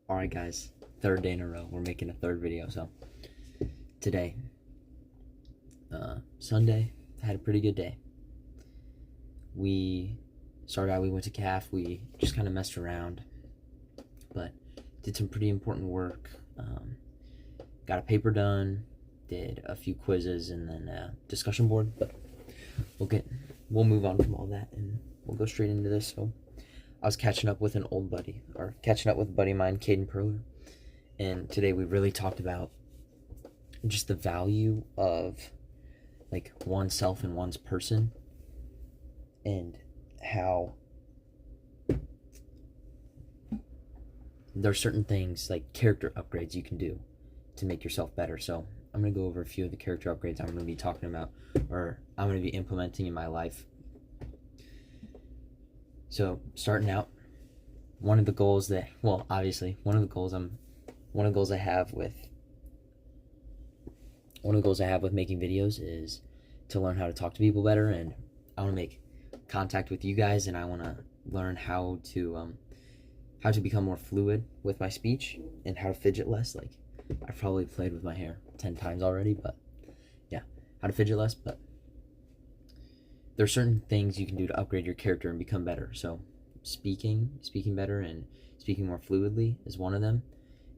Alright guys, third day in a row, we're making a third video. So today, Sunday, had a pretty good day. We went to CAF, we just kind of messed around, but did some pretty important work. Got a paper done, did a few quizzes, and then a discussion board, but we'll move on from all that and we'll go straight into this. So I was catching up with a buddy of mine, Caden Perler, and today we really talked about just the value of like oneself and one's person, and how there are certain things like character upgrades you can do to make yourself better. So I'm going to go over a few of the character upgrades I'm going to be talking about, or I'm going to be implementing in my life. So starting out, one of the goals I have with making videos is to learn how to talk to people better, and I want to make contact with you guys, and I want to learn how to become more fluid with my speech and how to fidget less. Like, I've probably played with my hair 10 times already, but yeah, how to fidget less. But there are certain things you can do to upgrade your character and become better. So speaking better and speaking more fluidly is one of them,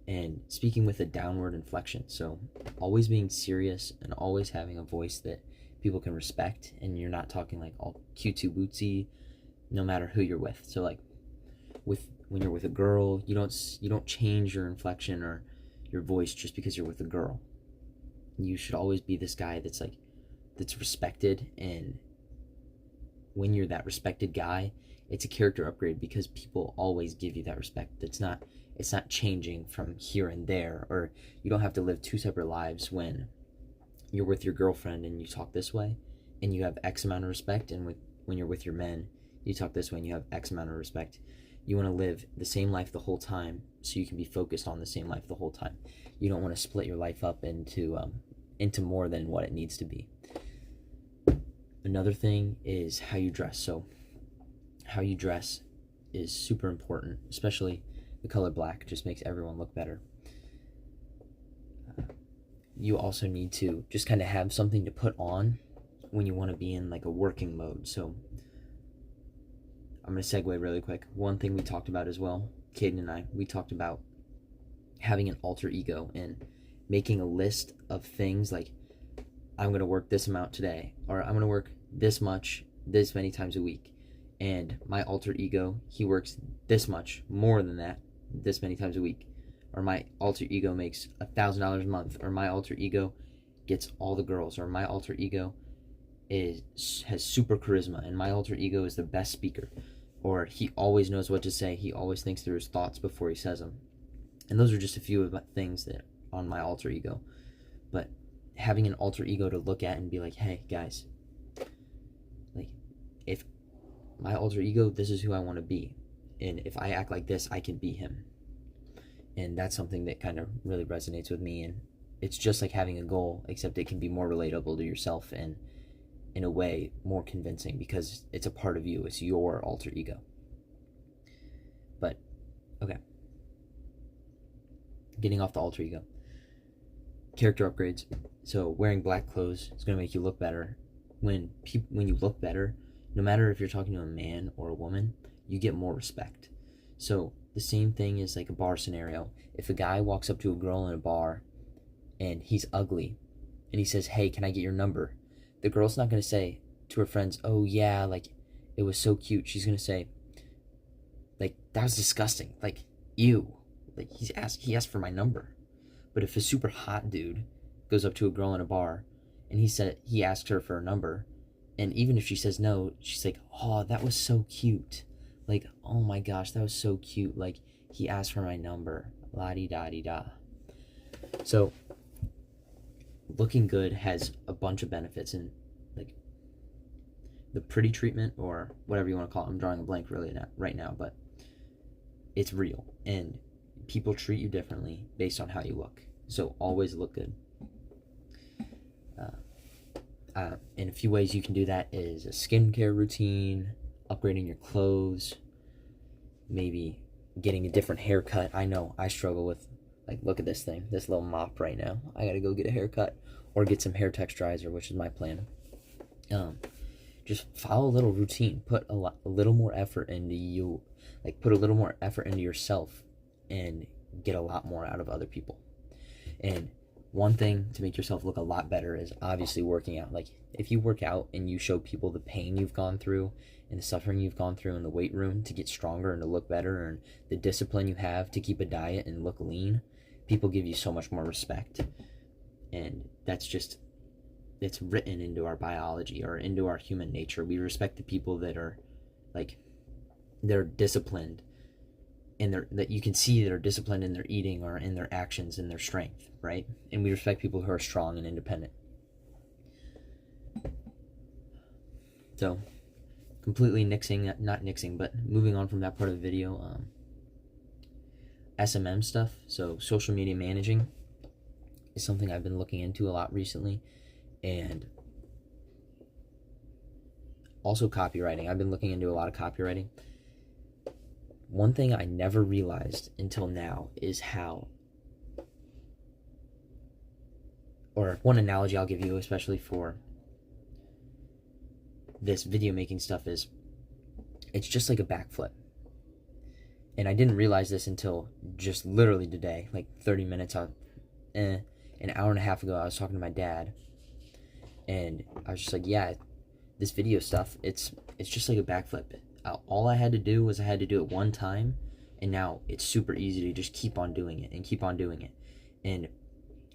and speaking with a downward inflection. So always being serious and always having a voice that people can respect, and you're not talking like all cutesy bootsy no matter who you're with. So like when you're with a girl, you don't change your inflection or your voice just because you're with a girl. You should always be this guy that's respected, and when you're that respected guy, it's a character upgrade because people always give you that respect. It's not changing from here and there, or you don't have to live two separate lives when you're with your girlfriend and you talk this way and you have X amount of respect, and when you're with your men, you talk this way and you have X amount of respect. You want to live the same life the whole time so you can be focused on the same life the whole time. You don't want to split your life up into more than what it needs to be. Another thing is how you dress. So how you dress is super important, especially the color black just makes everyone look better. You also need to just kind of have something to put on when you want to be in like a working mode. So I'm going to segue really quick. One thing we talked about as well, Caden and I, we talked about having an alter ego and making a list of things like, I'm going to work this amount today, or I'm going to work this much, this many times a week. And my alter ego, he works this much more than that, this many times a week. Or my alter ego makes $1,000 a month, or my alter ego gets all the girls, or my alter ego has super charisma, and my alter ego is the best speaker, or he always knows what to say, he always thinks through his thoughts before he says them. And those are just a few of the things that on my alter ego. But having an alter ego to look at and be like, hey guys, like, if my alter ego, this is who I want to be, and if I act like this, I can be him. And that's something that kind of really resonates with me, and it's just like having a goal, except it can be more relatable to yourself and in a way more convincing because it's a part of you. It's your alter ego. But okay, getting off the alter ego, character upgrades. So wearing black clothes is going to make you look better. When you look better, no matter if you're talking to a man or a woman, you get more respect. So the same thing is like a bar scenario. If a guy walks up to a girl in a bar and he's ugly and he says, hey, can I get your number? The girl's not going to say to her friends, oh yeah, like, it was so cute. She's going to say, like, that was disgusting. Like, ew. Like, he asked for my number. But if a super hot dude goes up to a girl in a bar and he asked her for a number, and even if she says no, she's like, oh, that was so cute. Like, oh my gosh, that was so cute. Like, he asked for my number. La-di-da-di-da. So looking good has a bunch of benefits, and like the pretty treatment, or whatever you want to call it, I'm drawing a blank really right now, but it's real, and people treat you differently based on how you look. So always look good. In a few ways you can do that is a skincare routine, upgrading your clothes, maybe getting a different haircut. I know I struggle with, like, look at this thing, this little mop right now. I gotta go get a haircut or get some hair texturizer, which is my plan. Just follow a little routine. Put a little more effort into you. Like, put a little more effort into yourself and get a lot more out of other people. And one thing to make yourself look a lot better is obviously working out. Like, if you work out and you show people the pain you've gone through and the suffering you've gone through in the weight room to get stronger and to look better, and the discipline you have to keep a diet and look lean, people give you so much more respect. And that's just, it's written into our biology or into our human nature. We respect the people that are, like, they're disciplined, and that you can see they're disciplined in their eating or in their actions and their strength, right? And we respect people who are strong and independent. So, completely not nixing, but moving on from that part of the video, SMM stuff, so social media managing, is something I've been looking into a lot recently. And also copywriting. I've been looking into a lot of copywriting. One thing I never realized until now is how, or one analogy I'll give you, especially for this video making stuff, is it's just like a backflip. And I didn't realize this until just literally today, like 30 minutes, an hour and a half ago, I was talking to my dad. And I was just like, yeah, this video stuff, it's just like a backflip. All I had to do was I had to do it one time, and now it's super easy to just keep on doing it and keep on doing it. And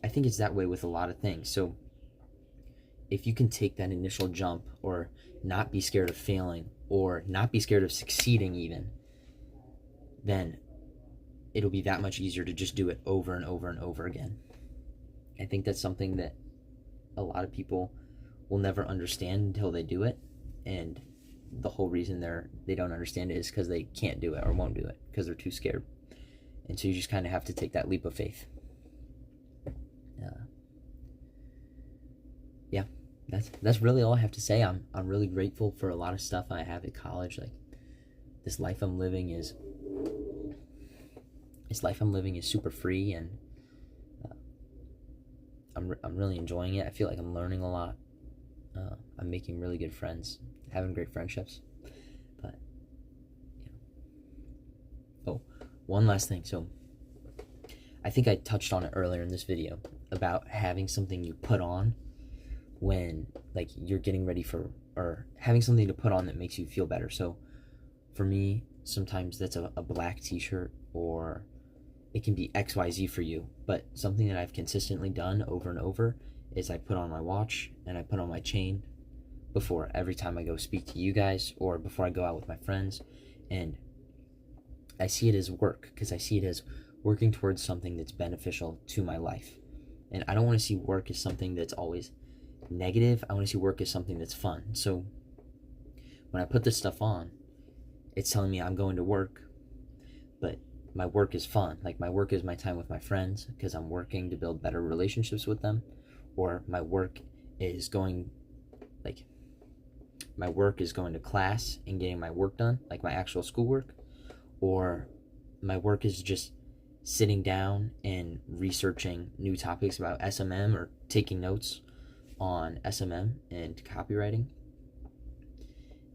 I think it's that way with a lot of things. So if you can take that initial jump, or not be scared of failing, or not be scared of succeeding even, then it'll be that much easier to just do it over and over and over again. I think that's something that a lot of people will never understand until they do it, and the whole reason they don't understand it is because they can't do it or won't do it because they're too scared. And so you just kind of have to take that leap of faith. Yeah, that's really all I have to say. I'm really grateful for a lot of stuff I have at college. Like, this life I'm living is super free, and I'm really enjoying it. I feel like I'm learning a lot. I'm making really good friends, having great friendships. But, oh, one last thing. So I think I touched on it earlier in this video about having something you put on when, like, you're getting ready for, or having something to put on that makes you feel better. So for me, sometimes that's a black t-shirt, or it can be XYZ for you, but something that I've consistently done over and over is I put on my watch and I put on my chain before every time I go speak to you guys, or before I go out with my friends. And I see it as work, because I see it as working towards something that's beneficial to my life. And I don't want to see work as something that's always negative. I want to see work as something that's fun. So when I put this stuff on, it's telling me I'm going to work, but my work is fun. Like, my work is my time with my friends, because I'm working to build better relationships with them. Or my work is going to class and getting my work done, like my actual schoolwork. Or my work is just sitting down and researching new topics about SMM, or taking notes on SMM and copywriting.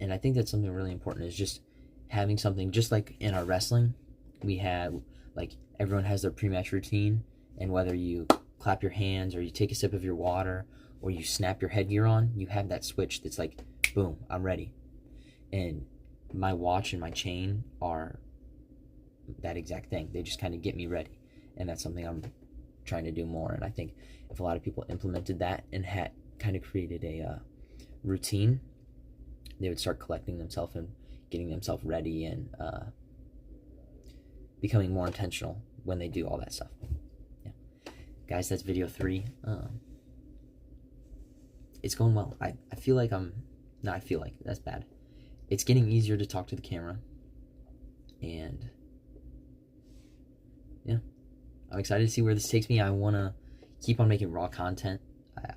And I think that's something really important, is just having something, just like in our wrestling, we have, like, everyone has their pre-match routine, and whether you clap your hands, or you take a sip of your water, or you snap your headgear on, you have that switch that's like, boom, I'm ready. And my watch and my chain are that exact thing. They just kind of get me ready. And that's something I'm trying to do more. And I think if a lot of people implemented that and had kind of created a routine, they would start collecting themselves and getting themselves ready, and becoming more intentional when they do all that stuff. Yeah, guys, that's video 3. It's going well. I feel like that's bad. It's getting easier to talk to the camera, and yeah, I'm excited to see where this takes me. I want to keep on making raw content.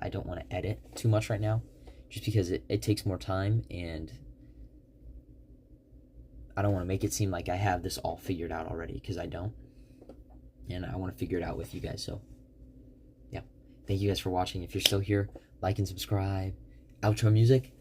I don't want to edit too much right now, just because it takes more time, and I don't want to make it seem like I have this all figured out already, because I don't. And I want to figure it out with you guys. So, yeah. Thank you guys for watching. If you're still here, like and subscribe. Outro music.